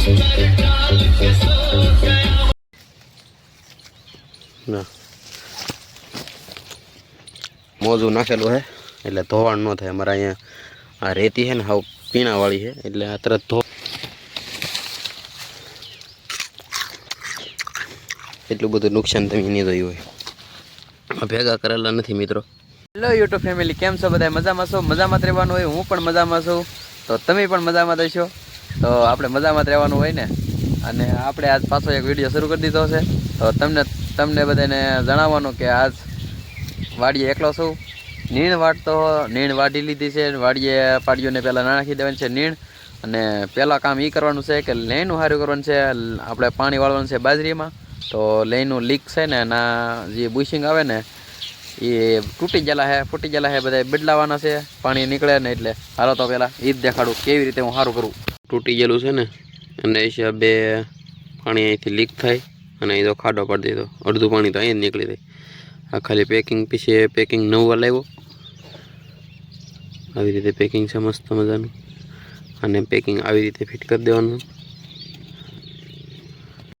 ના મોજું નાખેલું હે એટલે ધોવાણ ન થાય. અમારા અહીંયા આ રેતી છે ને હાવ પીણાવાળી છે એટલે આ તરત એટલું બધું નુકસાન તમે નહીં જોયું હોય. ભેગા કરેલા નથી મિત્રો. હેલો યુટ્યુબ ફેમિલી, કેમ છો બધા? મજામાં છો? મજામાં જ રહેવાનું હોય. હું પણ મજામાં છું, તો તમે પણ મજામાં રહેશો. તો આપણે મજામાં જ રહેવાનું હોય ને. અને આપણે આજ પાછો એક વિડીયો શરૂ કરી દીધો છે. તો તમને બધાને જણાવવાનું કે આજ વાડીએ એકલો છું. નીણ વાટી લીધી છે. વાડીએ પાડીઓને પહેલાં નાખી દેવાની છે નીણ. અને પહેલાં કામ એ કરવાનું છે કે લઈનું સારું કરવાનું છે. આપણે પાણી વાળવાનું છે બાજરીમાં. તો લઈનું લીક છે ને એના જે બુશિંગ આવે ને એ ફૂટી ગયેલા છે બધા બદલાવાના છે. પાણી નીકળે ને એટલે હાલો તો પહેલાં એ જ દેખાડું કેવી રીતે હું સારું કરું. તૂટી ગયેલું છે ને અને હિસાબે પાણી અહીંથી લીક થાય અને એ તો ખાડો પાડી દીધો. અડધું પાણી તો અહીં જ નીકળી જાય. આ ખાલી પેકિંગ પીછે પેકિંગ નવું લાવ્યો. આવી રીતે પેકિંગ છે મસ્ત મજાનું. અને પેકિંગ આવી રીતે ફિટ કરી દેવાનું,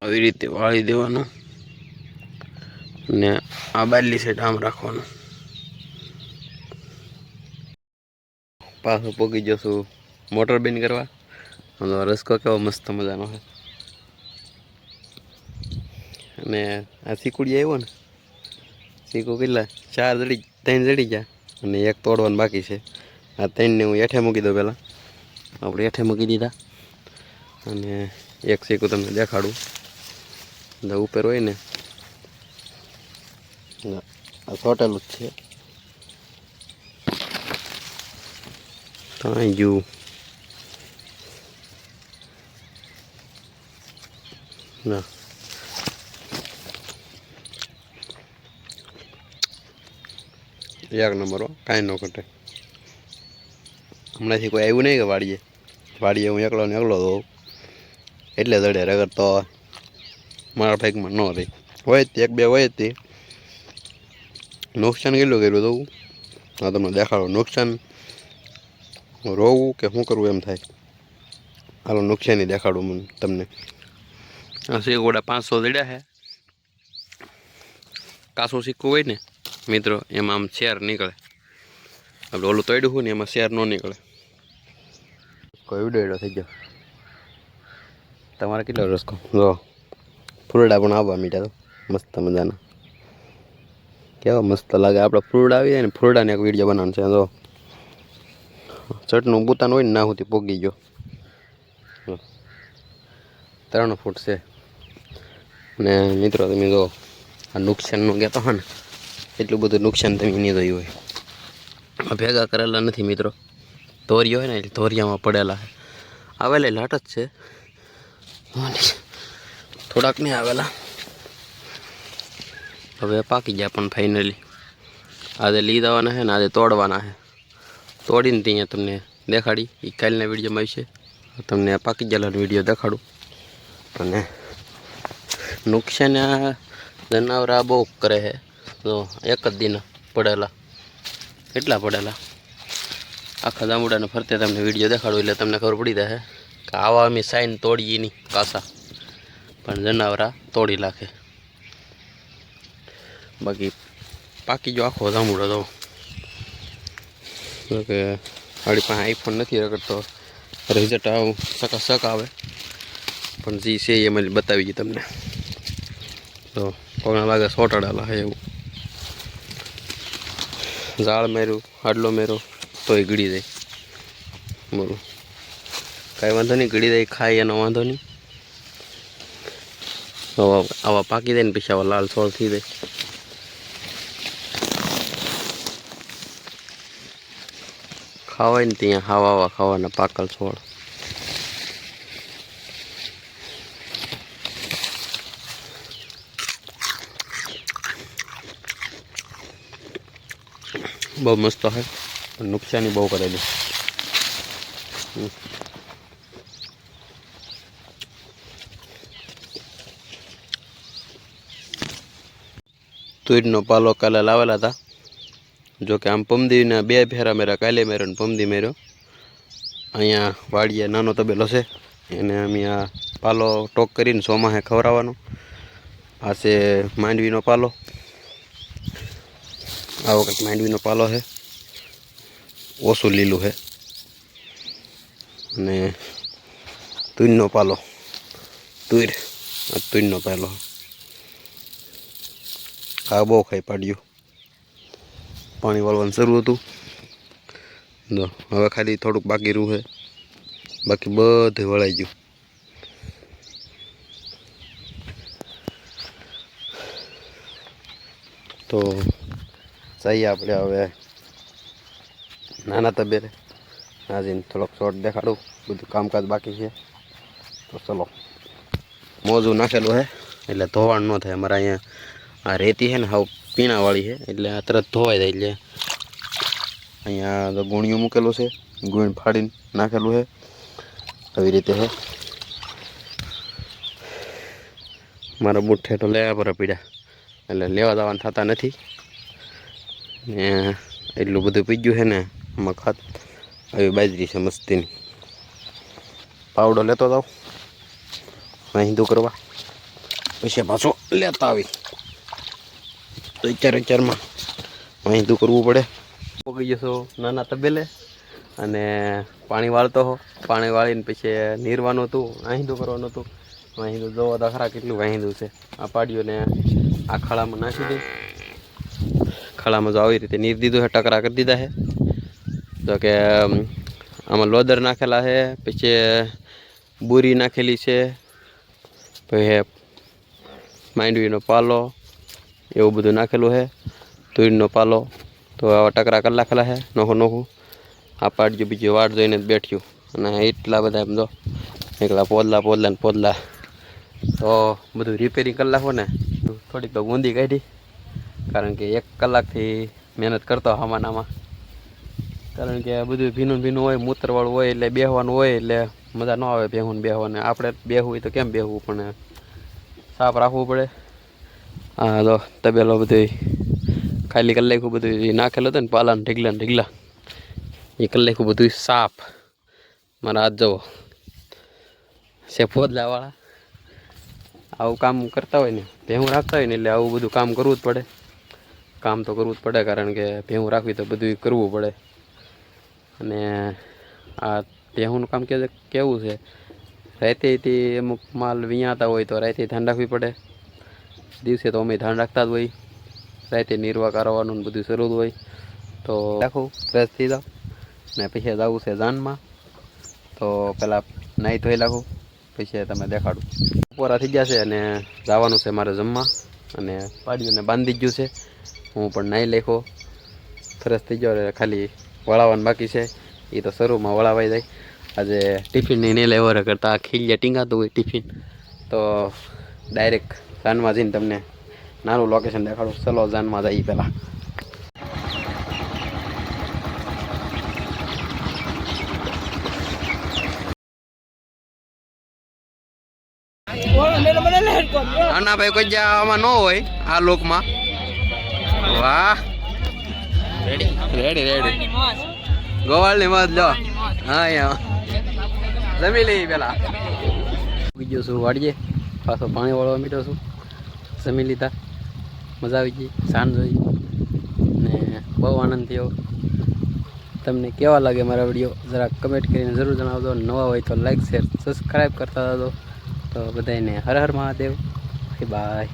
આવી રીતે વાળી દેવાનું અને આ બારલી સાઈડ આમ રાખવાનું. પાછો પોગી જશું મોટર બંધ કરવા. રસ્કો કેવો મસ્ત મજાનો છે. અને આ સીકુડી આવ્યો ને, સીકુ કેટલા 3 જડી ગયા અને એક તોડવાનું બાકી છે. આ 3ને હું હેઠે મૂકી દઉં. પહેલાં આપણે હેઠે મૂકી દીધા અને એક સીકું તમને દેખાડું. ઉપર હોય ને આ ચોટેલું જ છે. તો અહીં જુઓ ના એક નંબર હો, કાંઈ ન ઘટે. હમણાંથી કોઈ આવ્યું નહીં કે વાડીએ હું એકલો ને એકલો દઉં એટલે જડે. અગર તો મારા ભાગમાં ન રહી હોય જ એક બે હોય જ તે. નુકસાન કેટલું કર્યું હતું આ તમને દેખાડો. નુકસાન રોવું કે શું કરવું એમ થાય. હાલો નુકસાની દેખાડું મને તમને. આ સિક્કોડા 500 જડ્યા છે. કાસું સિક્કું હોય ને મિત્રો એમાં આમ શેર નીકળે. આપણે ઓલું તોડ્યું હોય ને એમાં શેર ન નીકળે. કોઈ ઉડેડો થઈ ગયો. તમારે કેટલો રસકો જો ફૂલડા પણ આવવા મીઠા. તો મસ્ત મજાના કેવા મસ્ત લાગે. આપણે ફૂલડા આવી જાય ને ફૂલડાને એક વિડીયો બનાવવાનો છે. જો ચટનું બુતાન હોય ને ના સુધી પોગી ગયો. 3 ફૂટ છે. અને મિત્રો તમે જો આ નુકસાનનું કહેતો હોય ને એટલું બધું નુકસાન તમે નહીં જોયું હોય. ભેગા કરેલા નથી મિત્રો. ધોરિયો હોય ને એટલે ધોરિયામાં પડેલા આવેલા લાટ જ છે. થોડાક નહીં આવેલા. હવે પાકી ગયા પણ ફાઇનલી. આજે લીધાવાના છે ને આજે તોડવાના છે. તોડીને ત્યાં તમને દેખાડી એ કાલના વિડીયોમાં આવશે. તમને પાકી ગયેલાનો વિડીયો દેખાડું. અને નુકસાન આ જનાવરા બહુ કરે છે. તો એક જ દિન પડેલા કેટલા પડેલા. આખા જાંબુડાને ફરતે તમને વિડીયો દેખાડું એટલે તમને ખબર પડી જશે કે આવા અમે સાઈન તોડીએ નહીં કાસા, પણ જનાવરા તોડી નાખે. બાકી પાકી જો આખો જાંબુડો તો કે આપણી પાસે આઈફોન નથી રગડતો રિઝલ્ટ આવું સક આવે. પણ જે છે એમ જ બતાવી ગઈ તમને. તો કોના લાગે સોટાડેલા છે એવું. ઝાડ મેર્યું હાડલો મેરો તોય ગળી જાય. બોલું કાંઈ વાંધો નહીં, ગળી જાય ખાય એનો વાંધો નહીં. આવા પાકી જાય ને પછી આવા લાલ છોડ થઈ જાય. ખાવાય ને ત્યાં આવા ખાવાના પાકલ છોડ. બહુ મસ્ત છે. નુકસાની બહુ કરેલી. તુરનો પાલો કાલે લાવેલા હતા. જોકે આમ પમદીના 2 ફેરા મેરા, કાલે મેરો ને પમદી મેરો. અહીંયા વાડીએ નાનો તબેલો છે એને અમે આ પાલો ટોક કરીને સોમાહે ખવડાવવાનો. આ છે માંડવીનો પાલો, આ વખત માંડવીનો પાલો છે, ઓછું લીલું છે. અને તુરનો પાલો, તુરનો પાલો આ બહુ ખાઈ પાડ્યું. પાણી વાળવાનું શરૂ હતું, હવે ખાલી થોડુંક બાકી રહ્યું છે, બાકી બધું વળાઈ ગયું. તો જઈએ આપણે હવે નાના તબેલે. આજે થોડોક શોર્ટ દેખાડું, બધું કામકાજ બાકી છે. તો ચલો, મોજું નાખેલું છે એટલે ધોવાણ ન થાય. અમારા અહીંયા આ રેતી છે ને હાવ પીણાવાળી છે, એટલે આ તરત ધોવાઈ જાય. એટલે અહીંયા ગુણિયું મૂકેલું છે, ગુણ ફાડીને નાખેલું છે. આવી રીતે છે. મારા બૂટ ઠેઠો લેવા પર પીડ્યા, એટલે લેવા જવાના થતા નથી. ને એટલું બધું પીગ્યું છે ને મખાત. આવી બાજરી છે મસ્તીની, પાવડો લેતો જાઉં વાહિંદુ કરવા, પછી પાછો લેતા આવી. તો વિચારમાં વાહિંદુ કરવું પડે. પોગી જશો નાના તબેલે અને પાણી વાળતો હો. પાણી વાળીને પછી નીરવાનું હતું, વાહિંદુ કરવાનું હતું. વાહિંદુ જોવો તો ખરા કેટલું વાહિંદુ છે. આ પાડીઓને આ ખાડામાં નાખી દઉં. ખાડામાં જો આવી રીતે નીર દીધું છે, ટકરા કરી દીધા છે. તો કે આમાં લોદર નાખેલા છે, પછી બુરી નાખેલી છે, પછી માંડવીનો પાલો, એવું બધું નાખેલું છે. તુરનો પાલો તો આવા ટકરા કરી નાખેલા છે નોખું. આ પાડ્યું બીજું વાટ જોઈને જ બેઠ્યું. અને એટલા બધા એમ જો એકલા પોદલા તો બધું રિપેરિંગ કરી નાખો ને. થોડીક તો ગુંદી કાઢી, કારણ કે 1 કલાકથી મહેનત કરતો હવાનામાં. કારણ કે બધું ભીનું હોય, મૂતરવાળું હોય, એટલે બેહવાનું હોય, એટલે મજા ન આવે ભેહું બેહવાને. આપણે બેહવું હોય તો કેમ બેહવું, પણ સાફ રાખવું પડે. હા તો તબેલો બધું ખાલી કરી નાખ્યું, બધું નાખેલું હતું ને પાલાને ઢીગલા એ કરી નાખ્યું બધું સાફ. મારા હાથ જવો છે પોદલાવાળા. આવું કામ કરતા હોય ને, ભેહું રાખતા હોય ને, એટલે આવું બધું કામ કરવું જ પડે. કામ તો કરવું જ પડે, કારણ કે ભેહું રાખવી તો બધું કરવું પડે. અને આ ભેહુંનું કામ કેવું છે, રાતેથી અમુક માલ વિયાતા હોય તો રાતે ધ્યાન રાખવી પડે. દિવસે તો અમે ધ્યાન રાખતા જ હોય. રાતે નિર્વાહ કરવાનું બધું શરૂ હોય. તો રાખું, ફ્રેશ થઈ જાઉં ને પછી જવું છે જાનમાં. તો પહેલાં નાહી ધોઈ નાખું, પછી તમે દેખાડું. બપોરા થઈ ગયા છે અને જવાનું છે મારે જમવા. અને પાડીઓને બાંધી ગયું છે, હું પણ નાહી લેખો, ફ્રેશ થઈ ગયો. ખાલી વળાવવાનું બાકી છે, એ તો શરૂમાં વળાવાઈ જાય. આજે ટિફિનની નહીં લેવો કરતાં ખીલ્યા ટીંગાતું હોય ટિફિન. તો ડાયરેક્ટ જાનમાં જઈને તમને નાનું લોકેશન દેખાડું. ચલો જાનમાં જઈએ પહેલાં. ના ભાઈ કોઈ આમાં ન હોય આ લોકમાં. વાહ, રેડી ગોવાળની મત લો. હા યા જમી લઈ પેલા. બીજો શું વાળીએ, પાછો પાણી વાળવા મીઠો છું. જમી લીધા, મજા આવી ગઈ, સાંજ જોઈ ને બહુ આનંદ થયો. તમને કેવા લાગે મારા વિડીયો જરાક કમેન્ટ કરીને જરૂર જણાવજો. નવા હોય તો લાઈક શેર સબસ્ક્રાઈબ કરતા હતો. તો બધાને હર હર મહાદેવ, બાય બાય.